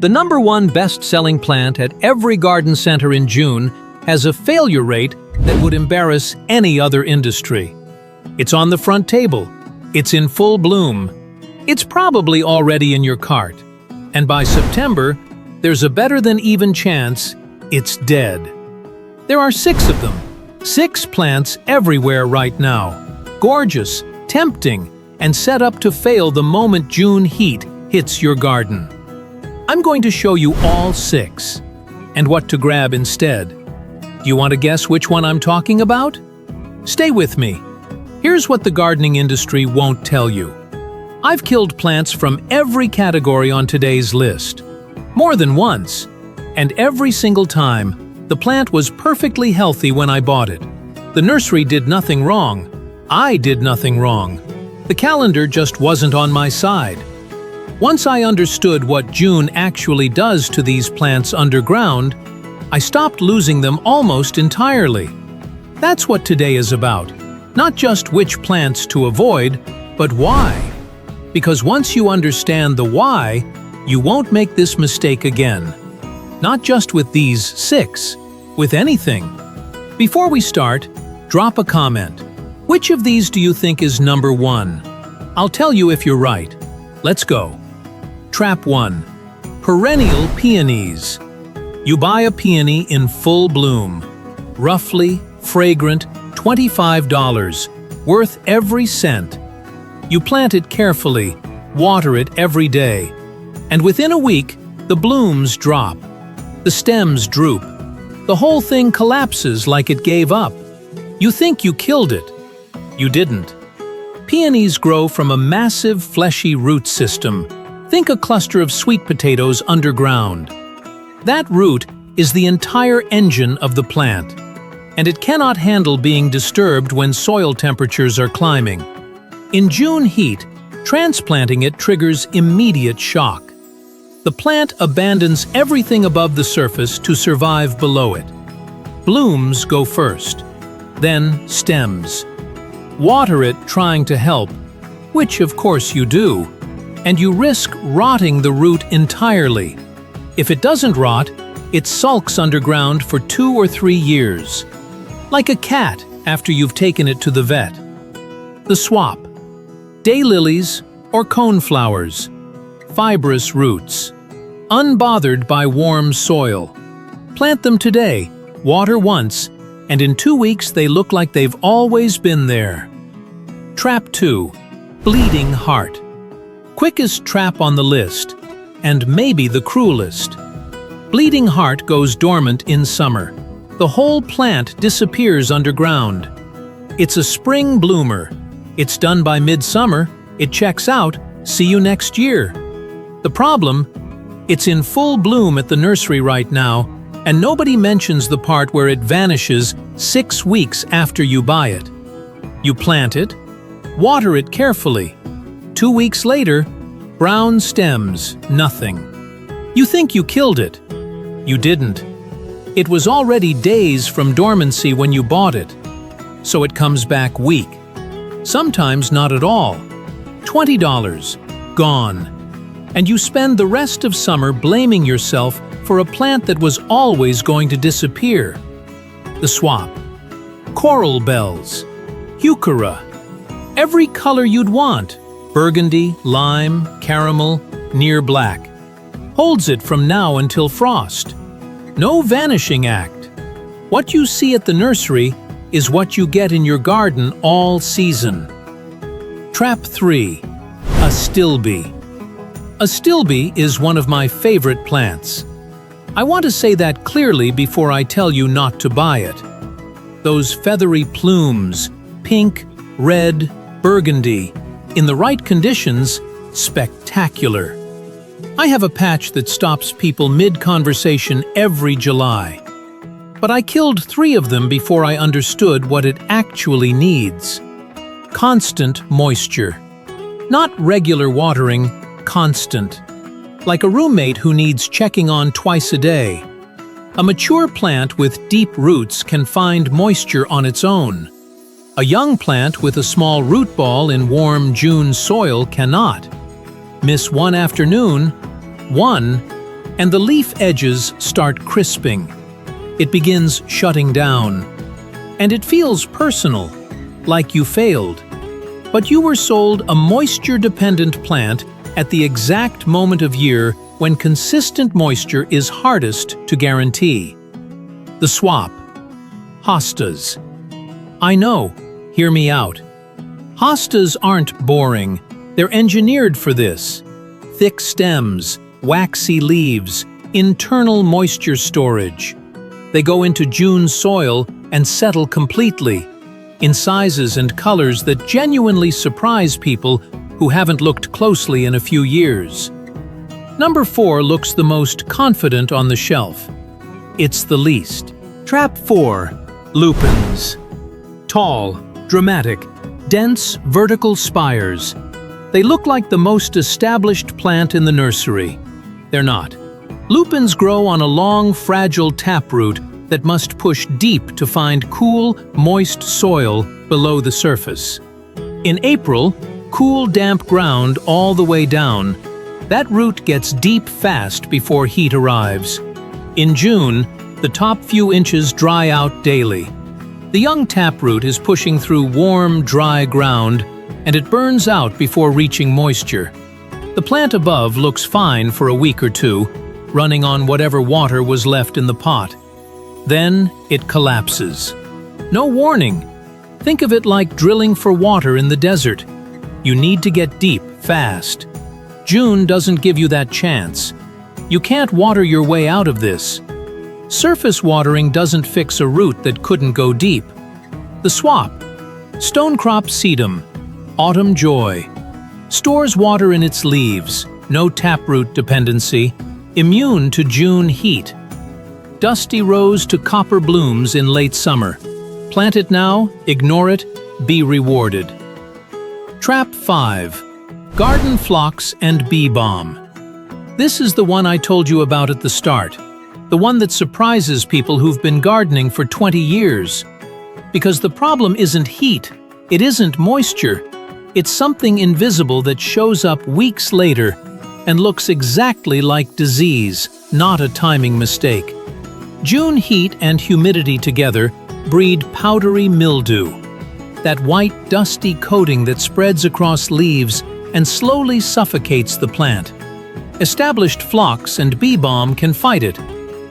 The #1 best-selling plant at every garden center in June has a failure rate that would embarrass any other industry. It's on the front table. It's in full bloom. It's probably already in your cart. And by September, there's a better-than-even chance it's dead. There are 6 of them. 6 plants everywhere right now. Gorgeous, tempting, and set up to fail the moment June heat hits your garden. I'm going to show you all 6, and what to grab instead. Do you want to guess which one I'm talking about? Stay with me. Here's what the gardening industry won't tell you. I've killed plants from every category on today's list. More than once. And every single time, the plant was perfectly healthy when I bought it. The nursery did nothing wrong. I did nothing wrong. The calendar just wasn't on my side. Once I understood what June actually does to these plants underground, I stopped losing them almost entirely. That's what today is about. Not just which plants to avoid, but why. Because once you understand the why, you won't make this mistake again. Not just with these 6, with anything. Before we start, drop a comment. Which of these do you think is #1? I'll tell you if you're right. Let's go. Trap 1. Perennial peonies. You buy a peony in full bloom. Roughly, fragrant, $25, worth every cent. You plant it carefully, water it every day, and within a week, the blooms drop. The stems droop. The whole thing collapses like it gave up. You think you killed it. You didn't. Peonies grow from a massive fleshy root system. Think a cluster of sweet potatoes underground. That root is the entire engine of the plant, and it cannot handle being disturbed when soil temperatures are climbing. In June heat, transplanting it triggers immediate shock. The plant abandons everything above the surface to survive below it. Blooms go first, then stems. Water it trying to help, which of course you do, and you risk rotting the root entirely. If it doesn't rot, it sulks underground for 2 or 3 years. Like a cat after you've taken it to the vet. The swap. Daylilies or coneflowers. Fibrous roots. Unbothered by warm soil. Plant them today, water once, and in 2 weeks they look like they've always been there. Trap 2. Bleeding heart. Quickest trap on the list, and maybe the cruelest. Bleeding heart goes dormant in summer. The whole plant disappears underground. It's a spring bloomer. It's done by midsummer, it checks out, see you next year. The problem? It's in full bloom at the nursery right now, and nobody mentions the part where it vanishes 6 weeks after you buy it. You plant it, water it carefully. 2 weeks later, brown stems, nothing. You think you killed it. You didn't. It was already days from dormancy when you bought it, so it comes back weak. Sometimes not at all. $20, gone. And you spend the rest of summer blaming yourself for a plant that was always going to disappear. The swap. Coral bells. Heuchera. Every color you'd want. Burgundy, lime, caramel, near black. Holds it from now until frost. No vanishing act. What you see at the nursery is what you get in your garden all season. Trap 3. Astilbe. Astilbe is one of my favorite plants. I want to say that clearly before I tell you not to buy it. Those feathery plumes, pink, red, burgundy, in the right conditions, spectacular. I have a patch that stops people mid-conversation every July. But I killed 3 of them before I understood what it actually needs. Constant moisture. Not regular watering, constant. Like a roommate who needs checking on twice a day. A mature plant with deep roots can find moisture on its own. A young plant with a small root ball in warm June soil cannot. Miss one afternoon, and the leaf edges start crisping. It begins shutting down. And it feels personal, like you failed. But you were sold a moisture-dependent plant at the exact moment of year when consistent moisture is hardest to guarantee. The swap. Hostas. I know, hear me out. Hostas aren't boring. They're engineered for this. Thick stems, waxy leaves, internal moisture storage. They go into June soil and settle completely, in sizes and colors that genuinely surprise people who haven't looked closely in a few years. Number 4 looks the most confident on the shelf. It's the least. Trap 4. Lupins. Tall, dramatic, dense, vertical spires. They look like the most established plant in the nursery. They're not. Lupins grow on a long, fragile taproot that must push deep to find cool, moist soil below the surface. In April, cool, damp ground all the way down. That root gets deep fast before heat arrives. In June, the top few inches dry out daily. The young taproot is pushing through warm, dry ground, and it burns out before reaching moisture. The plant above looks fine for a week or two, running on whatever water was left in the pot. Then it collapses. No warning. Think of it like drilling for water in the desert. You need to get deep fast. June doesn't give you that chance. You can't water your way out of this. Surface watering doesn't fix a root that couldn't go deep. The swap. Stonecrop sedum. Autumn joy. Stores water in its leaves. No taproot dependency. Immune to June heat. Dusty rose to copper blooms in late summer. Plant it now, ignore it, be rewarded. Trap 5. Garden phlox and bee balm. This is the one I told you about at the start. The one that surprises people who've been gardening for 20 years. Because the problem isn't heat, it isn't moisture. It's something invisible that shows up weeks later and looks exactly like disease, not a timing mistake. June heat and humidity together breed powdery mildew, that white, dusty coating that spreads across leaves and slowly suffocates the plant. Established phlox and bee balm can fight it.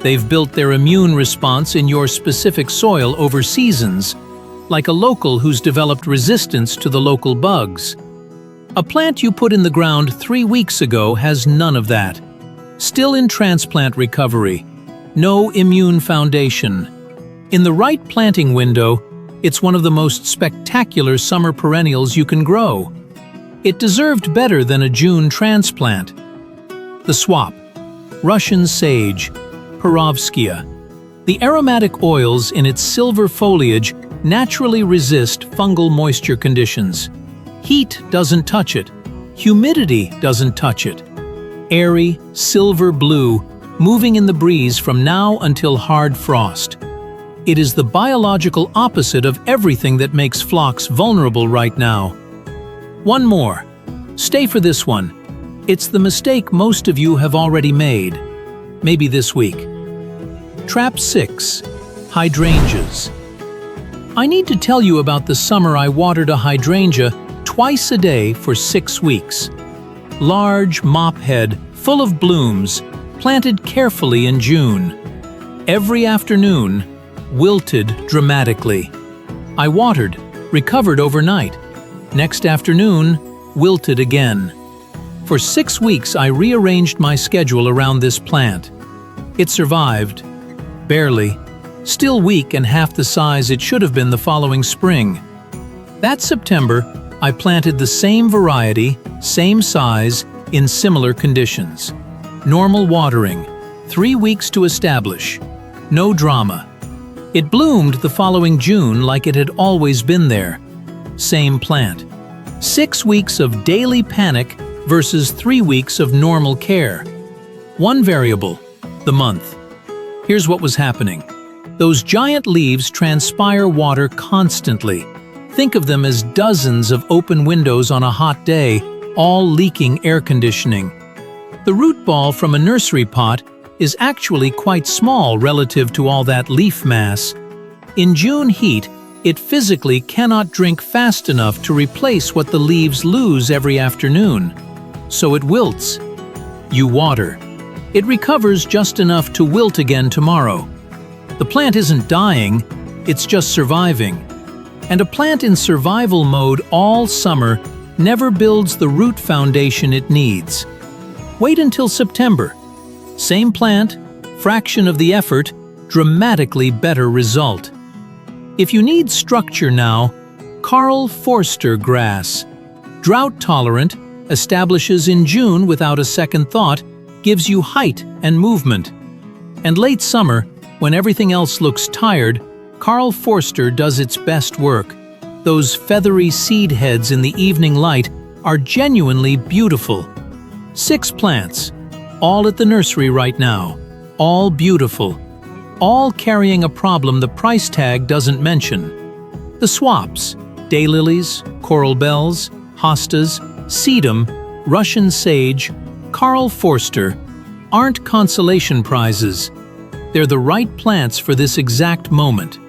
They've built their immune response in your specific soil over seasons, like a local who's developed resistance to the local bugs. A plant you put in the ground 3 weeks ago has none of that. Still in transplant recovery. No immune foundation. In the right planting window, it's one of the most spectacular summer perennials you can grow. It deserved better than a June transplant. The swap. Russian sage, Perovskia. The aromatic oils in its silver foliage naturally resist fungal moisture conditions. Heat doesn't touch it. Humidity doesn't touch it. Airy, silver blue, moving in the breeze from now until hard frost. It is the biological opposite of everything that makes phlox vulnerable right now. One more. Stay for this one. It's the mistake most of you have already made. Maybe this week. Trap 6. Hydrangeas. I need to tell you about the summer I watered a hydrangea twice a day for 6 weeks. Large mop head, full of blooms, planted carefully in June. Every afternoon, wilted dramatically. I watered, recovered overnight. Next afternoon, wilted again. For 6 weeks, I rearranged my schedule around this plant. It survived. Barely. Still weak and half the size it should have been the following spring. That September, I planted the same variety, same size, in similar conditions. Normal watering. 3 weeks to establish. No drama. It bloomed the following June like it had always been there. Same plant. 6 weeks of daily panic versus 3 weeks of normal care. One variable, the month. Here's what was happening. Those giant leaves transpire water constantly. Think of them as dozens of open windows on a hot day, all leaking air conditioning. The root ball from a nursery pot is actually quite small relative to all that leaf mass. In June heat, it physically cannot drink fast enough to replace what the leaves lose every afternoon. So it wilts. You water. It recovers just enough to wilt again tomorrow. The plant isn't dying, it's just surviving. And a plant in survival mode all summer never builds the root foundation it needs. Wait until September. Same plant, fraction of the effort, dramatically better result. If you need structure now, Karl Forster grass. Drought-tolerant, establishes in June without a second thought, gives you height and movement. And late summer, when everything else looks tired, Karl Forster does its best work. Those feathery seed heads in the evening light are genuinely beautiful. 6 plants, all at the nursery right now, all beautiful, all carrying a problem the price tag doesn't mention. The swaps, daylilies, coral bells, hostas, sedum, Russian sage, Karl Forster, aren't consolation prizes. They're the right plants for this exact moment.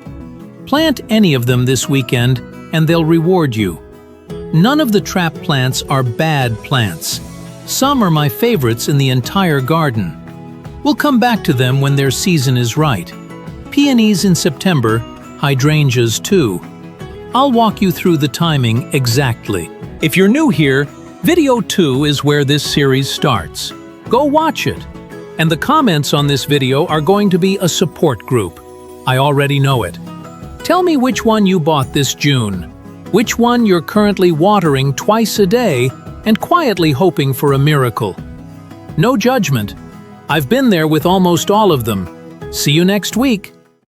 Plant any of them this weekend and they'll reward you. None of the trap plants are bad plants. Some are my favorites in the entire garden. We'll come back to them when their season is right. Peonies in September, hydrangeas too. I'll walk you through the timing exactly. If you're new here, video 2 is where this series starts. Go watch it. And the comments on this video are going to be a support group. I already know it. Tell me which one you bought this June, which one you're currently watering twice a day and quietly hoping for a miracle. No judgment. I've been there with almost all of them. See you next week.